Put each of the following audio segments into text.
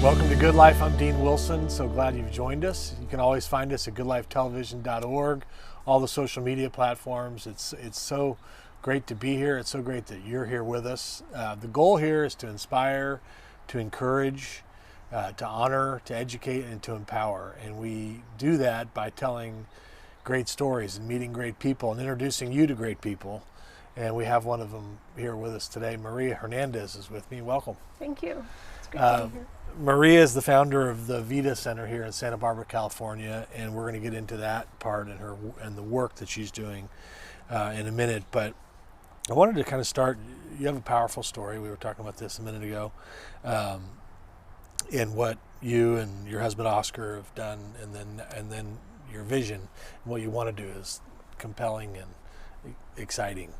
Welcome to Good Life. I'm Dean Wilson. So glad you've joined us. You can always find us at goodlifetelevision.org, all the social media platforms. It's so great to be here. It's so great that you're here with us. The goal here is to inspire, to encourage, to honor, to educate, and to empower. And we do that by telling great stories and meeting great people and introducing you to great people. And we have one of them here with us today. Maria Hernandez is with me. Welcome. Thank you. It's great to be here. Maria is the founder of the Vida Center here in Santa Barbara, California, and we're going to get into that part and the work that she's doing in a minute. But I wanted to kind of start. You have a powerful story. We were talking about this a minute ago, in what you and your husband Oscar have done, and then your vision and what you want to do is compelling and exciting.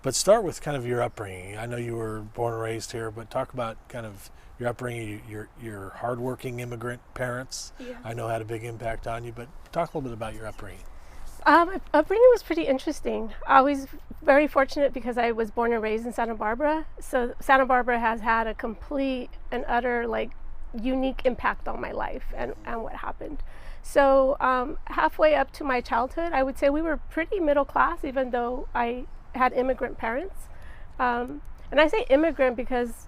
But start with kind of your upbringing. I know you were born and raised here, but talk about kind of your upbringing, your hardworking immigrant parents. Yeah. I know had a big impact on you, but talk a little bit about your upbringing. My upbringing was pretty interesting. I was very fortunate because I was born and raised in Santa Barbara. So Santa Barbara has had a complete and utter, unique impact on my life and what happened. So halfway up to my childhood, I would say we were pretty middle class, even though I had immigrant parents. And I say immigrant because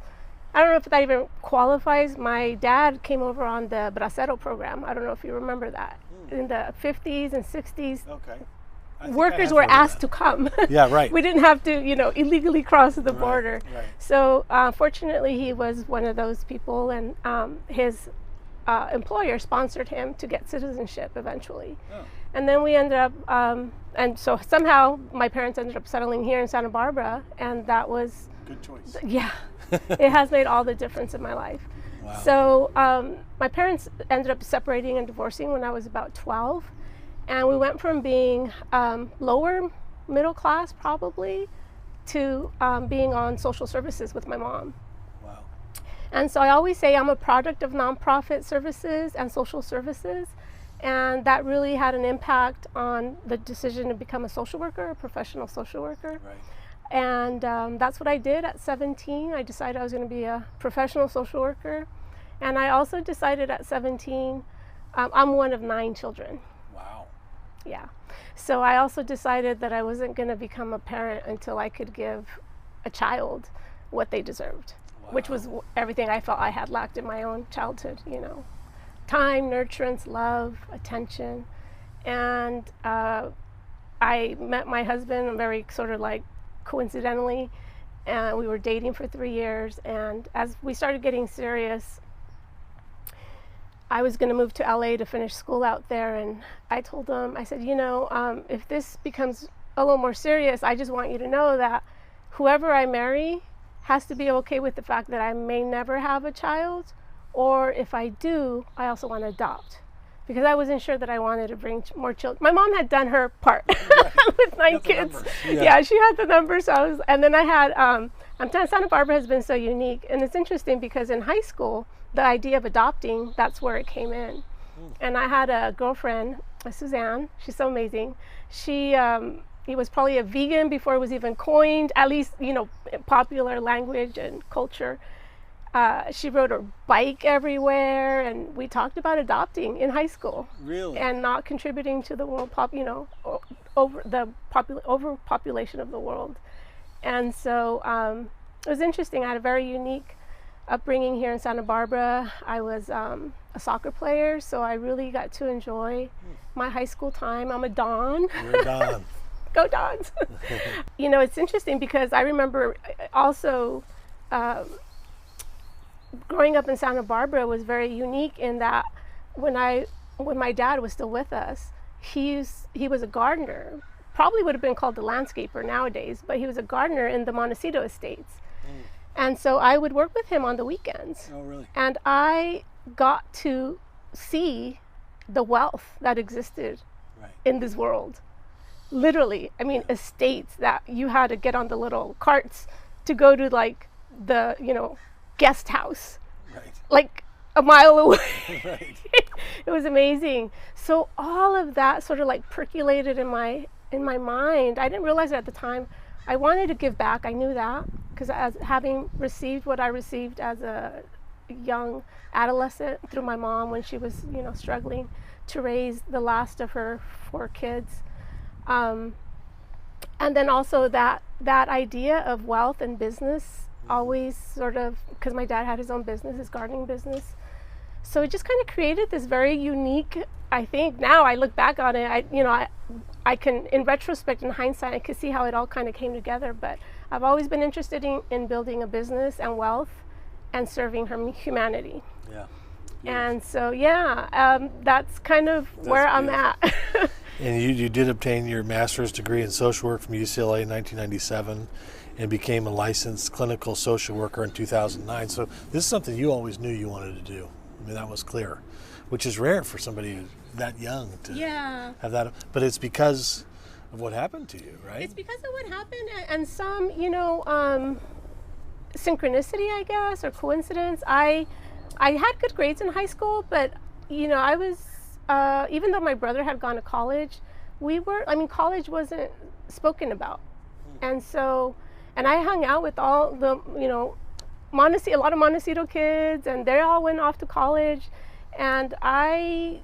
I don't know if that even qualifies. My dad came over on the Bracero program. I don't know if you remember that. In the 50s and 60s, Okay. workers were asked to come. Yeah, right. We didn't have to, illegally cross the border. Right. So fortunately, he was one of those people, and his employer sponsored him to get citizenship eventually. Oh. And then we ended up, and so somehow my parents ended up settling here in Santa Barbara, and that was Good choice. yeah, it has made all the difference in my life. Wow. So my parents ended up separating and divorcing when I was about 12. And we went from being lower middle class probably to being on social services with my mom. Wow. And so I always say I'm a product of nonprofit services and social services. And that really had an impact on the decision to become a social worker, a professional social worker. Right. And that's what I did at 17. I decided I was going to be a professional social worker. And I also decided at 17, I'm one of 9 children. Wow. Yeah. So I also decided that I wasn't going to become a parent until I could give a child what they deserved, which was everything I felt I had lacked in my own childhood, time, nurturance, love, attention. And I met my husband very sort of coincidentally, and we were dating for 3 years. And as we started getting serious, I was going to move to LA to finish school out there. And I told him, I said, if this becomes a little more serious, I just want you to know that whoever I marry has to be okay with the fact that I may never have a child, or if I do, I also want to adopt. Because I wasn't sure that I wanted to bring more children. My mom had done her part with 9 kids. Yeah, she had the numbers. And then I had, Santa Barbara has been so unique. And it's interesting because in high school, the idea of adopting, that's where it came in. And I had a girlfriend, Suzanne. She's so amazing. She was probably a vegan before it was even coined, at least, popular language and culture. She rode her bike everywhere, and we talked about adopting in high school. Really? And not contributing to the world overpopulation of the world. And so it was interesting. I had a very unique upbringing here in Santa Barbara. I was a soccer player, so I really got to enjoy my high school time. I'm a Don. You're a Don. Go Dons. It's interesting because I remember also growing up in Santa Barbara was very unique in that when my dad was still with us, he was a gardener. Probably would have been called the landscaper nowadays, but he was a gardener in the Montecito estates. And so I would work with him on the weekends. Oh, really? And I got to see the wealth that existed in this world. Literally, estates that you had to get on the little carts to go to the, guest house. Right. A mile away. Right. It was amazing. So all of that sort of percolated in my mind. I didn't realize it at the time. I wanted to give back. I knew that because as having received what I received as a young adolescent through my mom when she was, struggling to raise the last of her 4 kids. And then also that idea of wealth and business always sort of, because my dad had his own business, his gardening business. So it just kind of created this very unique, I think now I look back on it, I can, in retrospect, in hindsight, I can see how it all kind of came together. But I've always been interested in building a business and wealth and serving humanity. Yeah. And so, that's kind of where I'm at. And you did obtain your master's degree in social work from UCLA in 1997 and became a licensed clinical social worker in 2009. So this is something you always knew you wanted to do. I mean, that was clear, which is rare for somebody that young to have that. But it's because of what happened to you, right? It's because of what happened and some, synchronicity, I guess, or coincidence. I had good grades in high school, but, I was, even though my brother had gone to college, college wasn't spoken about. And so, and I hung out with all the, a lot of Montecito kids, and they all went off to college. And I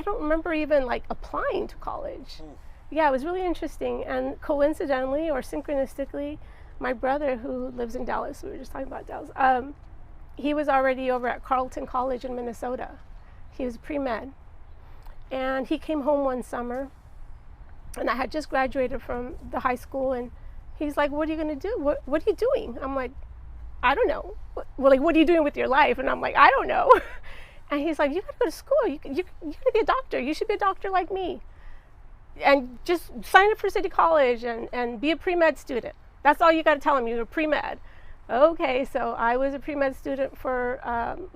don't remember even like applying to college. Yeah, it was really interesting. And coincidentally or synchronistically, my brother, who lives in Dallas, we were just talking about Dallas, he was already over at Carleton College in Minnesota. He was pre-med. And he came home one summer, and I had just graduated from the high school, and he's like, what are you going to do? What are you doing? I'm like, I don't know. Well, like, what are you doing with your life? And I'm like, I don't know. And he's like, you got to go to school. You're going to be a doctor. You should be a doctor like me. And just sign up for City College and be a pre-med student. That's all you got to tell him. You're a pre-med. Okay, so I was a pre-med student for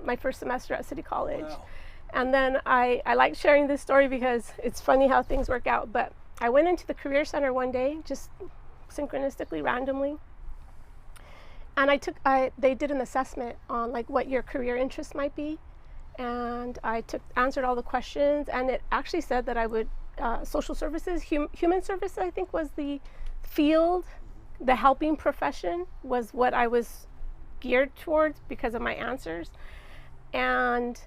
my first semester at City College. Wow. And then I like sharing this story because it's funny how things work out. But I went into the Career Center one day, just synchronistically, randomly. And they did an assessment on like what your career interests might be. And I answered all the questions, and it actually said that I would, social services, human service, I think was the field, the helping profession was what I was geared towards because of my answers. And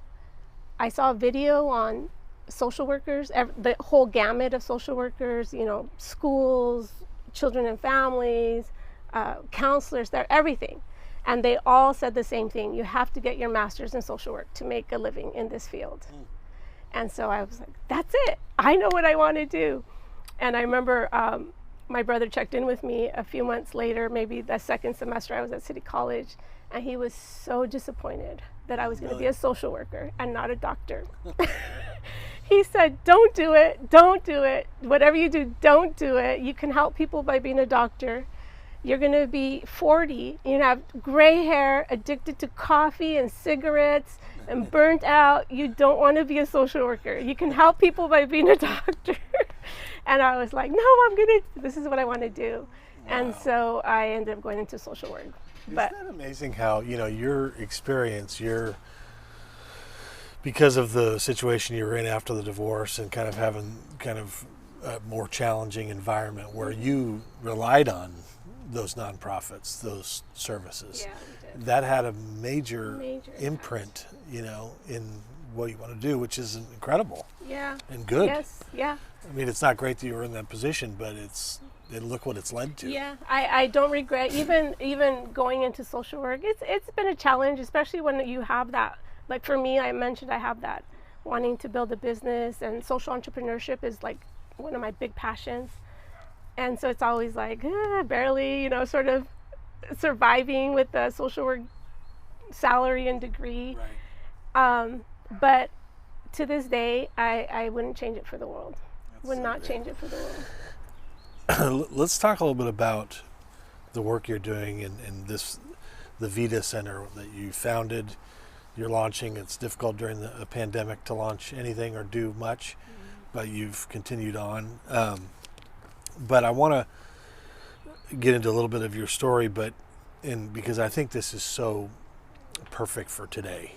I saw a video on social workers, the whole gamut of social workers, schools, children and families, counselors, everything. And they all said the same thing. You have to get your master's in social work to make a living in this field. And so I was like, that's it. I know what I want to do. And I remember my brother checked in with me a few months later, maybe the second semester I was at City College, and he was so disappointed that I was going to be a social worker and not a doctor. He said, don't do it. Don't do it. Whatever you do, don't do it. You can help people by being a doctor. You're going to be 40, you have gray hair, addicted to coffee and cigarettes, and burnt out. You don't want to be a social worker. You can help people by being a doctor. And I was like, no, this is what I want to do. Wow. And so I ended up going into social work. Isn't that amazing how, your experience, because of the situation you were in after the divorce and kind of having a more challenging environment where you relied on those nonprofits, those services, that had a major imprint, in what you want to do, which is incredible. Yeah. And good. Yes. Yeah. I mean, it's not great that you were in that position, but look what it's led to. Yeah. I don't regret even going into social work. It's been a challenge, especially when you have that. Like for me, I mentioned I have that wanting to build a business, and social entrepreneurship is like one of my big passions. And so it's always like barely, sort of surviving with the social work salary and degree. Right. But to this day, I wouldn't change it for the world. Would not change it for the world. Let's talk a little bit about the work you're doing in the Vida Center that you founded. You're launching. It's difficult during the pandemic to launch anything or do much, but you've continued on. But I want to get into a little bit of your story, because I think this is so perfect for today.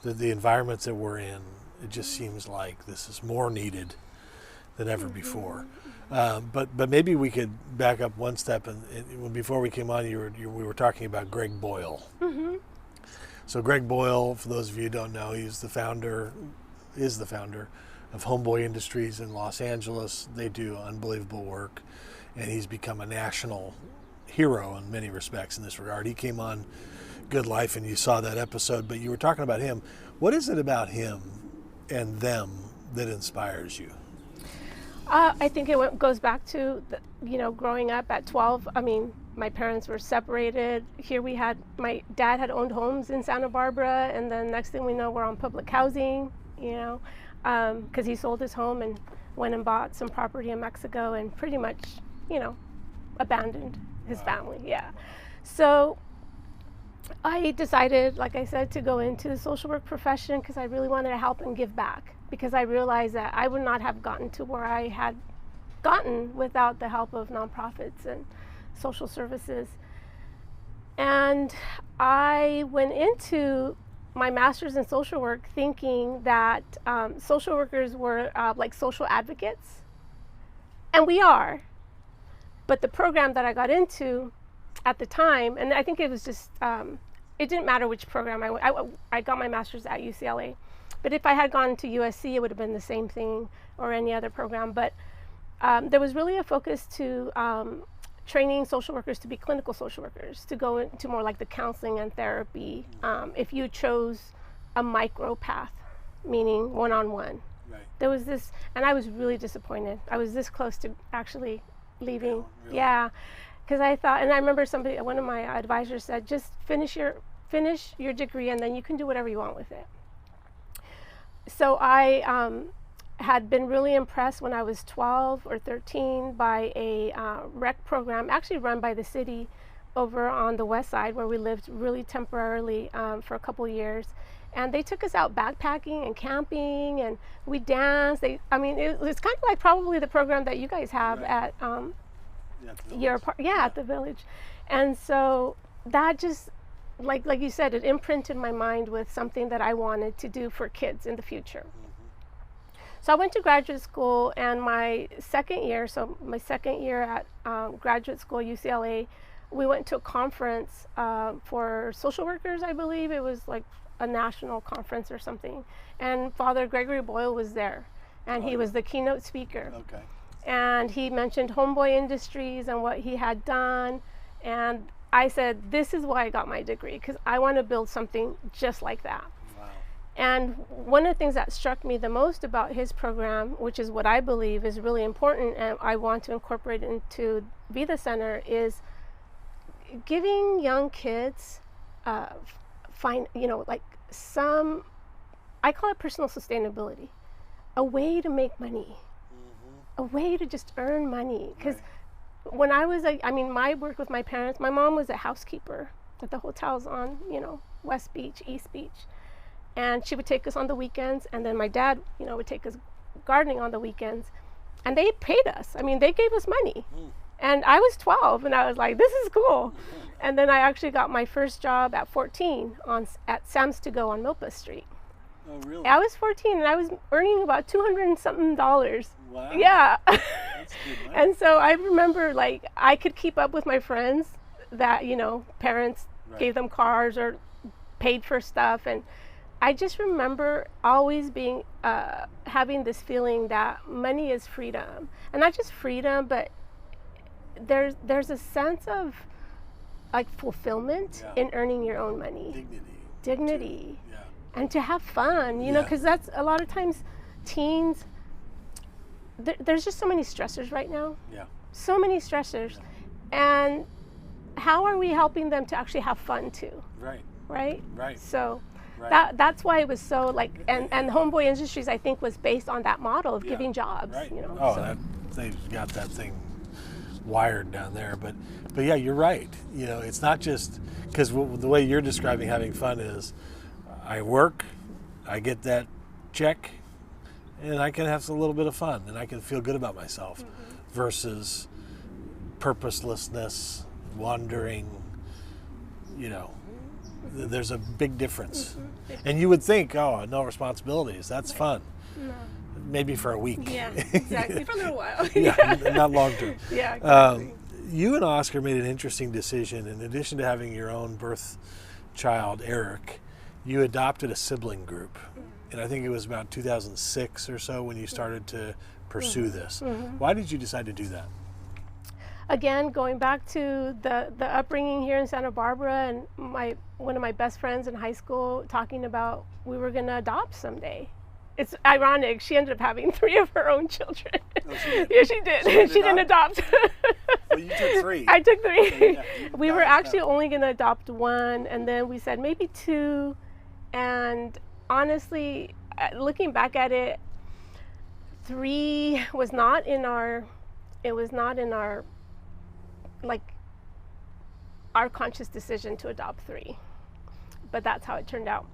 The environments that we're in, it just seems like this is more needed than ever before. But maybe we could back up one step. And before we came on, we were talking about Greg Boyle. Mm-hmm. So Greg Boyle, for those of you who don't know, is the founder of Homeboy Industries in Los Angeles. They do unbelievable work, and he's become a national hero in many respects in this regard. He came on Good Life, and you saw that episode, but you were talking about him. What is it about him and them that inspires you? I think it goes back to, growing up at 12. I mean, my parents were separated. Here my dad had owned homes in Santa Barbara, and then next thing we know, we're on public housing, because he sold his home and went and bought some property in Mexico and pretty much, abandoned his family. Yeah. So I decided, like I said, to go into the social work profession because I really wanted to help and give back, because I realized that I would not have gotten to where I had gotten without the help of nonprofits and social services. And I went into my master's in social work thinking that social workers were like social advocates, and we are. But the program that I got into at the time, and I think it was just, it didn't matter which program I got my master's at UCLA. But if I had gone to USC, it would have been the same thing, or any other program. But there was really a focus to training social workers to be clinical social workers, to go into more like the counseling and therapy, if you chose a micro path, meaning one-on-one. Right. There was this, and I was really disappointed. I was this close to actually leaving. Really? Yeah, because I thought, and I remember one of my advisors said, just finish your degree and then you can do whatever you want with it. So I had been really impressed when I was 12 or 13 by a rec program actually run by the city over on the west side, where we lived really temporarily for a couple years. And they took us out backpacking and camping, and we danced. It was kind of like probably the program that you guys have right. at the village. And so that just, like you said, it imprinted my mind with something that I wanted to do for kids in the future. Mm-hmm. So I went to graduate school, and my second year at graduate school, UCLA, we went to a conference for social workers, I believe. It was like a national conference or something. And Father Gregory Boyle was there, and he was the keynote speaker. Okay. And he mentioned Homeboy Industries and what he had done. And I said, this is why I got my degree, because I want to build something just like that. Wow. And one of the things that struck me the most about his program, which is what I believe is really important and I want to incorporate into Vida Center, is giving young kids I call it personal sustainability, a way to make money, a way to just earn money. Because when I was, my work with my parents, my mom was a housekeeper at the hotels on, West Beach, East Beach. And she would take us on the weekends, and then my dad, would take us gardening on the weekends. And they paid us. They gave us money. And I was 12, and I was like, this is cool. And then I actually got my first job at 14 at Sam's To Go on Milpa Street. Oh, really? I was 14, and I was earning about $200 and something. Wow. Yeah. That's good money. And so I remember, I could keep up with my friends that, parents gave them cars or paid for stuff. And I just remember always being, having this feeling that money is freedom. And not just freedom, but there's a sense of fulfillment in earning your own money. Dignity. Yeah. And to have fun, because that's a lot of times teens, there's just so many stressors right now. Yeah. So many stressors. Yeah. And how are we helping them to actually have fun too? Right? So that's why it was so and Homeboy Industries, I think, was based on that model of giving jobs. Right. So. They've got that thing wired down there, but yeah, you're right. It's not just because the way you're describing having fun is, I work, I get that check, and I can have a little bit of fun, and I can feel good about myself, versus purposelessness, wandering. There's a big difference. And you would think, no responsibilities, that's fun. No. Maybe for a week. Yeah, exactly. For a little while. Not long term. Yeah, exactly. You and Oscar made an interesting decision. In addition to having your own birth child, Eric, you adopted a sibling group. And I think it was about 2006 or so when you started to pursue this. Why did you decide to do that? Again, going back to the upbringing here in Santa Barbara, and one of my best friends in high school talking about we were going to adopt someday. It's ironic. She ended up having 3 of her own children. Oh, she did? Yeah, she did. She didn't adopt. Well, you took 3. I took 3. Yeah, we were actually only going to adopt 1, and then we said maybe 2. And honestly, looking back at it, 3 was not in our, like, our conscious decision to adopt 3. But that's how it turned out.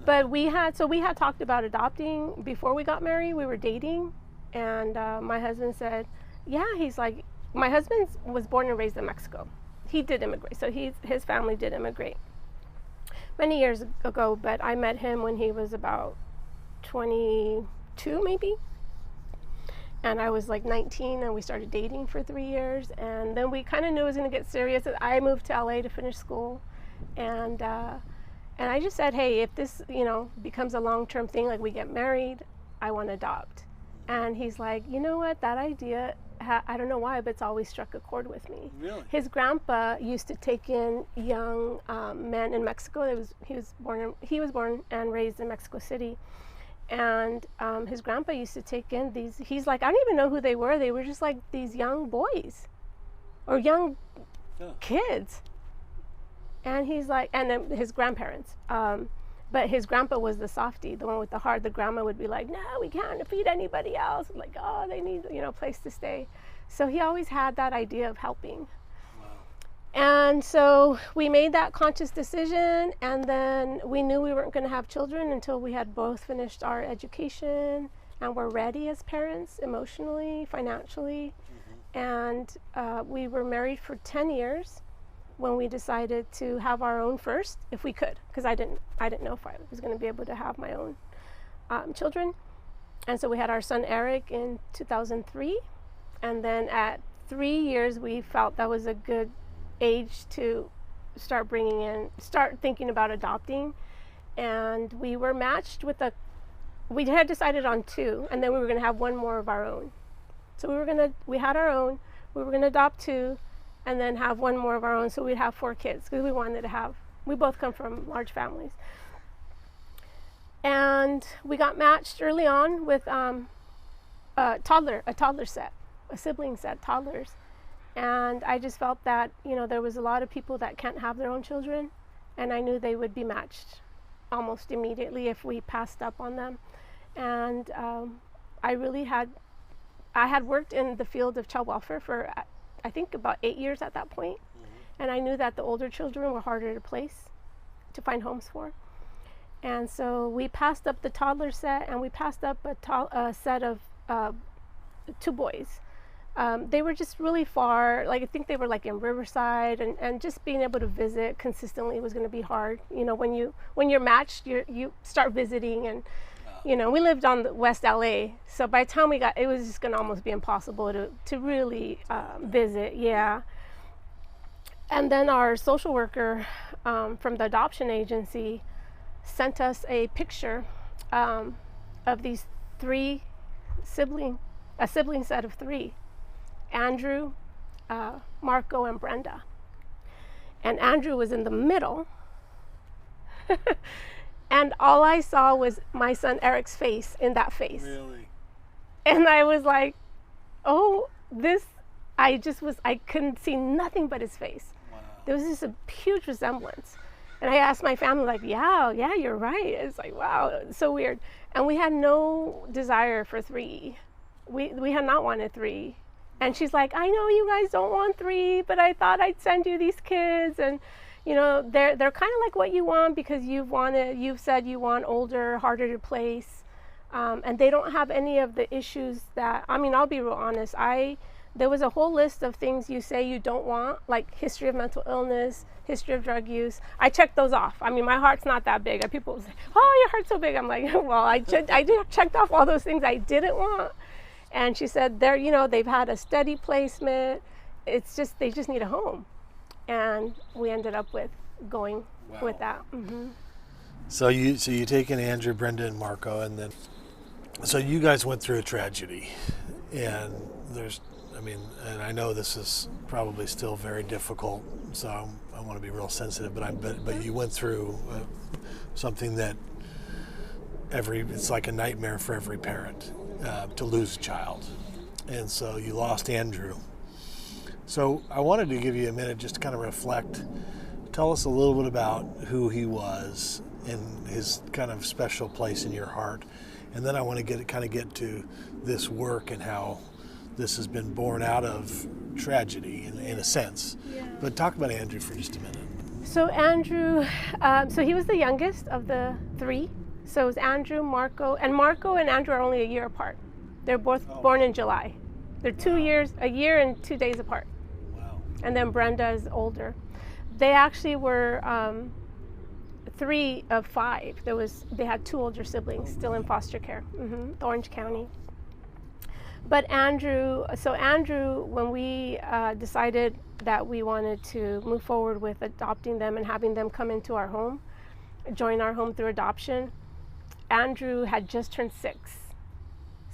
But we had talked about adopting before we got married. We were dating, and my husband said, yeah, he's like, my husband was born and raised in Mexico. He did immigrate, so his family did immigrate many years ago, but I met him when he was about 22 maybe, and I was like 19, and we started dating for 3 years, and then we kind of knew it was going to get serious. I moved to LA to finish school, and I just said, hey, if this, becomes a long-term thing, like we get married, I want to adopt. And he's like, you know what, that idea, I don't know why, but it's always struck a chord with me. Really? His grandpa used to take in young men in Mexico. He was born and raised in Mexico City. And his grandpa used to take in these, he's like, I don't even know who they were. They were just like these young boys or young kids. And he's like, and then his grandparents. But his grandpa was the softie, the one with the heart. The grandma would be like, no, we can't feed anybody else. Like, oh, they need, a place to stay. So he always had that idea of helping. Wow. And so we made that conscious decision, and then we knew we weren't going to have children until we had both finished our education and were ready as parents, emotionally, financially. And we were married for 10 years. When we decided to have our own first, if we could, because I didn't know if I was going to be able to have my own children. And so we had our son Eric in 2003, and then at 3 years we felt that was a good age to start thinking about adopting. And we were matched with we had decided on 2, and then we were going to have 1 more of our own. So we had our own, we were going to adopt 2, and then have 1 more of our own, so we'd have 4 kids, because we both come from large families. And we got matched early on with a toddler set, a sibling set, toddlers. And I just felt that, there was a lot of people that can't have their own children, and I knew they would be matched almost immediately if we passed up on them. And I had worked in the field of child welfare for I think about 8 years at that point. And I knew that the older children were harder to find homes for. And so we passed up the toddler set, and we passed up a set of 2 boys. They were just really far, like I think they were like in Riverside, and just being able to visit consistently was going to be hard. When you're matched, you start visiting, and we lived on the West LA, so by the time it was just going to almost be impossible to really visit, yeah. And then our social worker from the adoption agency sent us a picture of these 3 a sibling set of 3, Andrew, Marco, and Brenda. And Andrew was in the middle. And all I saw was my son Eric's face in that face. Really? And I was like, oh, I couldn't see nothing but his face. Wow. There was just a huge resemblance. And I asked my family, like, yeah, you're right. It's like, wow, it's so weird. And we had no desire for 3. We had not wanted 3. And she's like, I know you guys don't want 3, but I thought I'd send you these kids. And they're kind of like what you want, because you've said you want older, harder to place, and they don't have any of the issues that, I'll be real honest, there was a whole list of things you say you don't want, like history of mental illness, history of drug use. I checked those off. My heart's not that big. People say, oh, your heart's so big. I'm like, well, I checked off all those things I didn't want. And she said they've had a steady placement. It's just, they just need a home. And we ended up with going with that. So you take in Andrew, Brenda, and Marco, and then so you guys went through a tragedy, and and I know this is probably still very difficult. So I want to be real sensitive, but you went through something that it's like a nightmare for every parent to lose a child, and so you lost Andrew. So I wanted to give you a minute just to kind of reflect. Tell us a little bit about who he was and his kind of special place in your heart. And then I want to get to this work and how this has been born out of tragedy in a sense. Yeah. But talk about Andrew for just a minute. So Andrew, so he was the youngest of the three. So it was Andrew, Marco and Andrew are only a year apart. They're both born in July. They're 2 years, a year and 2 days apart. Wow. And then Brenda is older. They actually were 3 of 5. They had 2 older siblings still in foster care, Orange County. But Andrew, when we decided that we wanted to move forward with adopting them and having them come into our home, join our home through adoption, Andrew had just turned 6.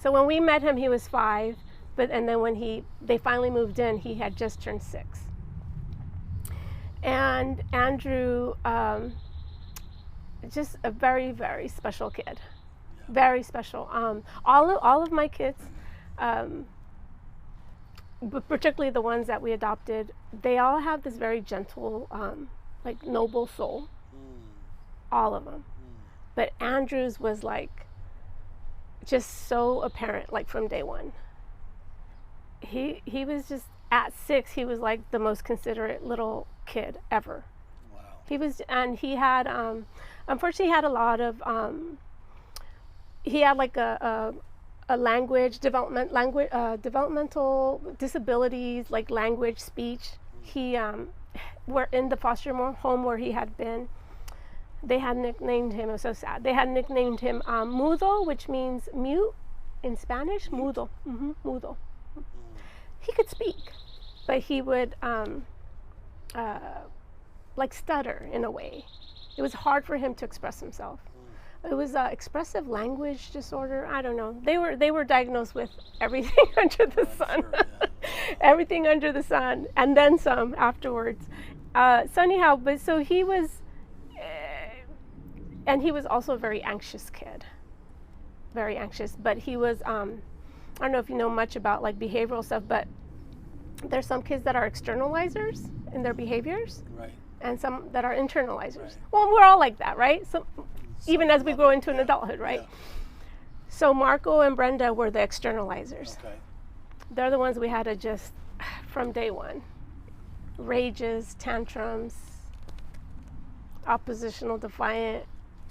So when we met him, he was 5, and then when they finally moved in, he had just turned 6. And Andrew, just a very, very special kid, very special. All of my kids, but particularly the ones that we adopted, they all have this very gentle, like noble soul. All of them. But Andrew's was like just so apparent, like from day one. He was just at 6. He was like the most considerate little kid ever. Wow. He had unfortunately he had a lot of he had like a developmental disabilities, like language, speech. He were in the foster home where he had been. They had nicknamed him, it was so sad, they had nicknamed him Mudo, which means mute in Spanish. Mudo. Mudo. He could speak, but he would like stutter in a way. It was hard for him to express himself. It was expressive language disorder. I don't know. They were diagnosed with everything under the sun. Sure, yeah. Everything under the sun, and then some afterwards. So anyhow, but so he was, and he was also a very anxious kid. Very anxious, but he was. I don't know if you know much about like behavioral stuff, but there's some kids that are externalizers in their behaviors, Right. and some that are internalizers. Right. Well, we're all like that, right? So even as we grow into an adulthood, right? Yeah. So Marco and Brenda were the externalizers. Okay. They're the ones we had to just, from day one, rages, tantrums, oppositional, defiant,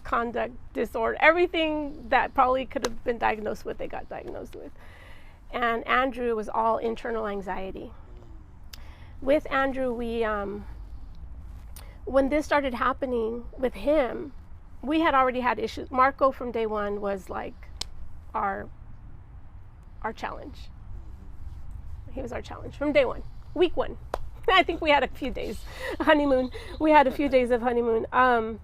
conduct disorder, everything that probably could have been diagnosed with, they got diagnosed with. And Andrew was all internal anxiety. With Andrew, when this started happening with him, we had already had issues. Marco from day one was like our challenge. He was our challenge from day one, week 1. I think we had a few days honeymoon. We had a few days of honeymoon. And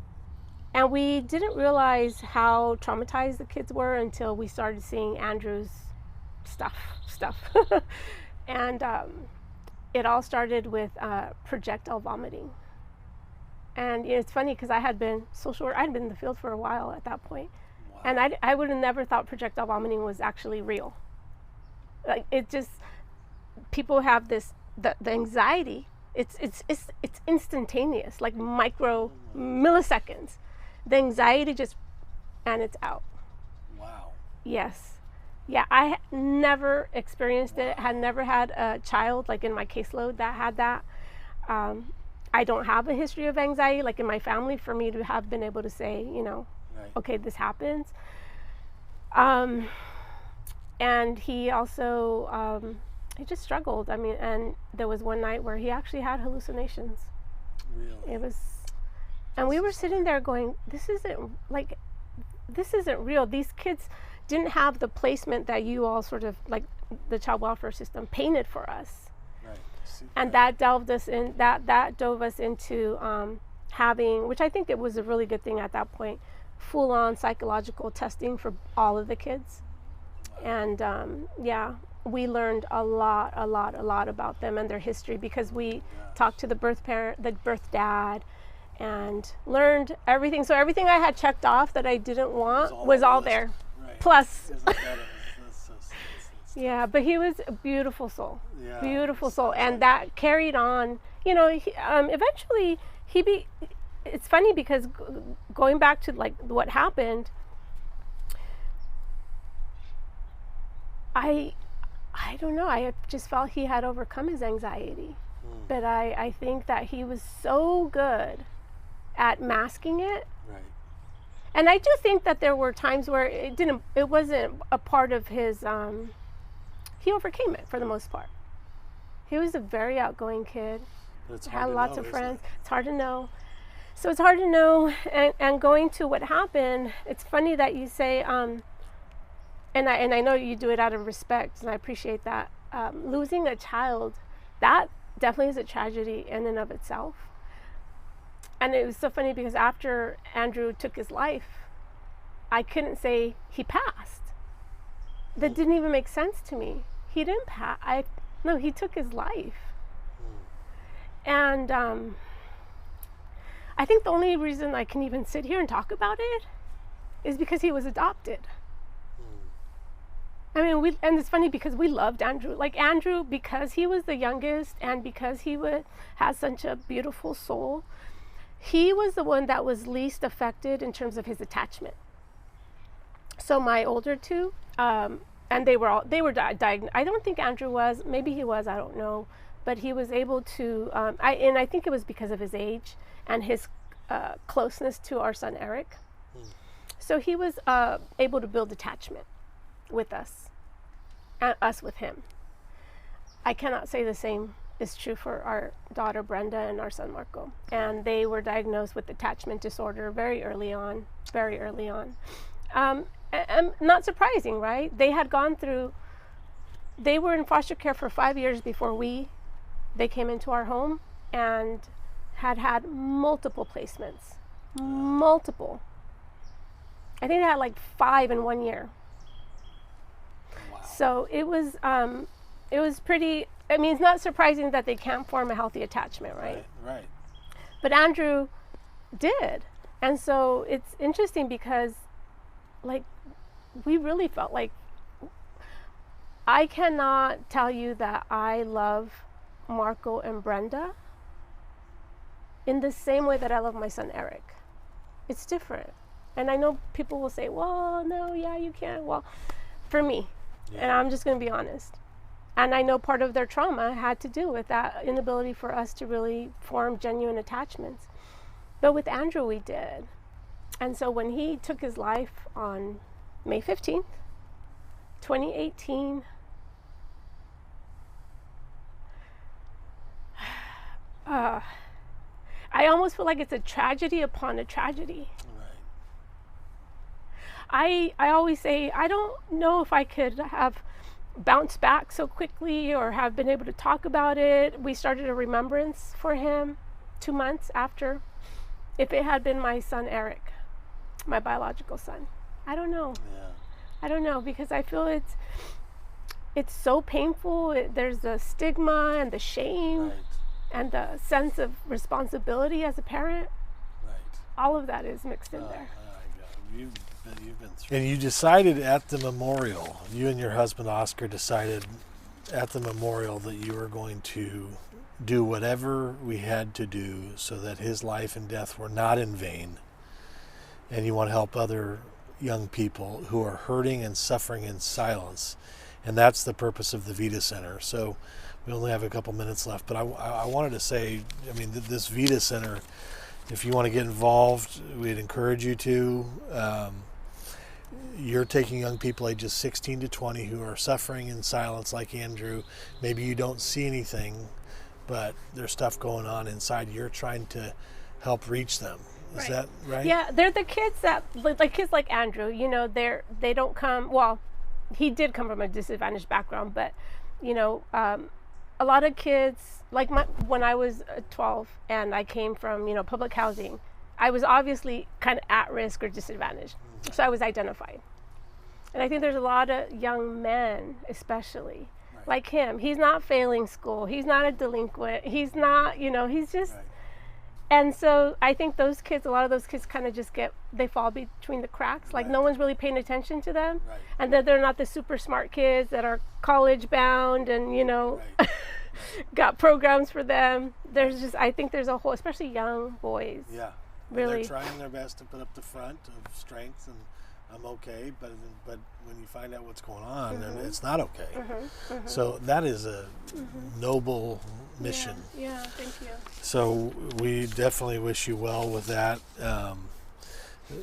we didn't realize how traumatized the kids were until we started seeing Andrew's stuff. And it all started with projectile vomiting. And it's funny because I had been in the field for a while at that point. Wow. And I would have never thought projectile vomiting was actually real. Like it just, people have this, the anxiety, it's instantaneous, like milliseconds. The anxiety just, and it's out. Wow. Yes. Yeah, I never experienced it, had never had a child like in my caseload that had that. I don't have a history of anxiety like in my family for me to have been able to say, right. Okay, this happens. And he also, he just struggled. I mean, and there was one night where he actually had hallucinations. Really? It was, and we were sitting there going, this isn't real. These kids didn't have the placement that you all sort of, like the child welfare system painted for us. Right. And that dove us into having, which I think it was a really good thing at that point, full-on psychological testing for all of the kids. And yeah, we learned a lot about them and their history, because we talked to the birth parent, the birth dad, and learned everything. So everything I had checked off that I didn't want was all there. Right. Plus, That's yeah, but he was a beautiful soul, Yeah, beautiful soul, and like- that carried on. You know, eventually it's funny because going back to like what happened, I don't know. I just felt he had overcome his anxiety, but I think that he was so good at masking it. Right. And I do think that there were times where it wasn't a part of his, he overcame it for the most part. He was a very outgoing kid, But it's had hard to lots know, of isn't friends. it? It's hard to know. So it's hard to know, and going to what happened, it's funny that you say, and I know you do it out of respect, and I appreciate that. Losing a child, that definitely is a tragedy in and of itself. And it was so funny because after Andrew took his life, I couldn't say he passed. That didn't even make sense to me. He didn't pass. No, he took his life. And I think the only reason I can even sit here and talk about it is because he was adopted. I mean, and it's funny because we loved Andrew. Like Andrew, because he was the youngest and because he has such a beautiful soul, he was the one that was least affected in terms of his attachment. So my older two, and they were diagnosed. I don't think Andrew was. Maybe he was. I don't know. But he was able to. I think it was because of his age and his closeness to our son Eric. So he was able to build attachment with us, and us with him. I cannot say the same is true for our daughter Brenda and our son Marco. And they were diagnosed with attachment disorder very early on. And not surprising, right? They were in foster care for 5 years before they came into our home, and had multiple placements. Multiple. I think they had like 5 in 1 year. Wow. So it was pretty, I mean, it's not surprising that they can't form a healthy attachment, right? Right. But Andrew did. And so it's interesting because, like, we really felt like, I cannot tell you that I love Marco and Brenda in the same way that I love my son Eric. It's different. And I know people will say, well, no, yeah, you can't. Well, for me, and I'm just going to be honest, and I know part of their trauma had to do with that inability for us to really form genuine attachments. But with Andrew, we did. And so when he took his life on May 15th, 2018, I almost feel like it's a tragedy upon a tragedy. Right. I always say, I don't know if I could have bounced back so quickly or have been able to talk about it. We started a remembrance for him 2 months after. If it had been my son Eric, my biological son, I don't know. Yeah. I don't know, because I feel it's so painful. There's the stigma and the shame Right. and the sense of responsibility as a parent. Right. All of that is mixed in Oh, there. my God. You've been through. And you decided at the memorial, you and your husband Oscar decided at the memorial that you were going to do whatever we had to do so that his life and death were not in vain. And you want to help other young people who are hurting and suffering in silence. And that's the purpose of the Vita Center. So we only have a couple minutes left, but I wanted to say, I mean, this Vita Center, if you want to get involved, we'd encourage you to. You're taking young people ages 16 to 20 who are suffering in silence like Andrew. Maybe you don't see anything, but there's stuff going on inside. You're trying to help reach them. Is that right? Yeah, they're the kids that, like kids like Andrew, you know, they don't come, well, he did come from a disadvantaged background, but, you know, a lot of kids, like when I was 12 and I came from, you know, public housing, I was obviously kind of at risk or disadvantaged. So I was identified. And I think there's a lot of young men, especially, like him. He's not failing school. He's not a delinquent. He's not, he's just... And so I think those kids, a lot of those kids kind of just they fall between the cracks. Like no one's really paying attention to them. And then they're not the super smart kids that are college bound and, got programs for them. I think there's a whole, especially young boys. Yeah. Really. They're trying their best to put up the front of strength and I'm okay, but when you find out what's going on, it's not okay. So that is a noble mission. Yeah, thank you. So we definitely wish you well with that.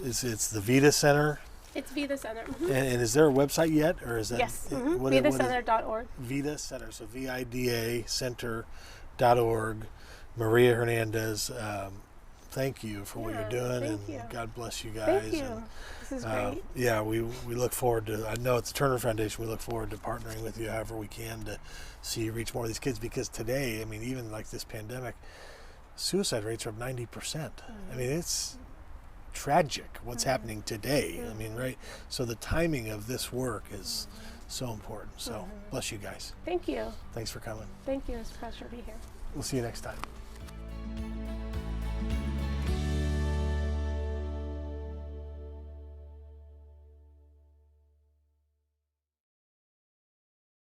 It's the Vida Center. It's Vida Center. And is there a website yet, or is that? Yes. VidaCenter.org. Vida Center. So VIDA Center.org. Maria Hernandez. Thank you for what you're doing, God bless you guys. Thank you. And, this is great. Yeah, we look forward to, I know it's the Turner Foundation, we look forward to partnering with you however we can to see you reach more of these kids, because today, I mean, even like this pandemic, suicide rates are up 90%. I mean, it's tragic what's happening today. I mean, right? So the timing of this work is so important. So bless you guys. Thank you. Thanks for coming. Thank you. It's a pleasure to be here. We'll see you next time.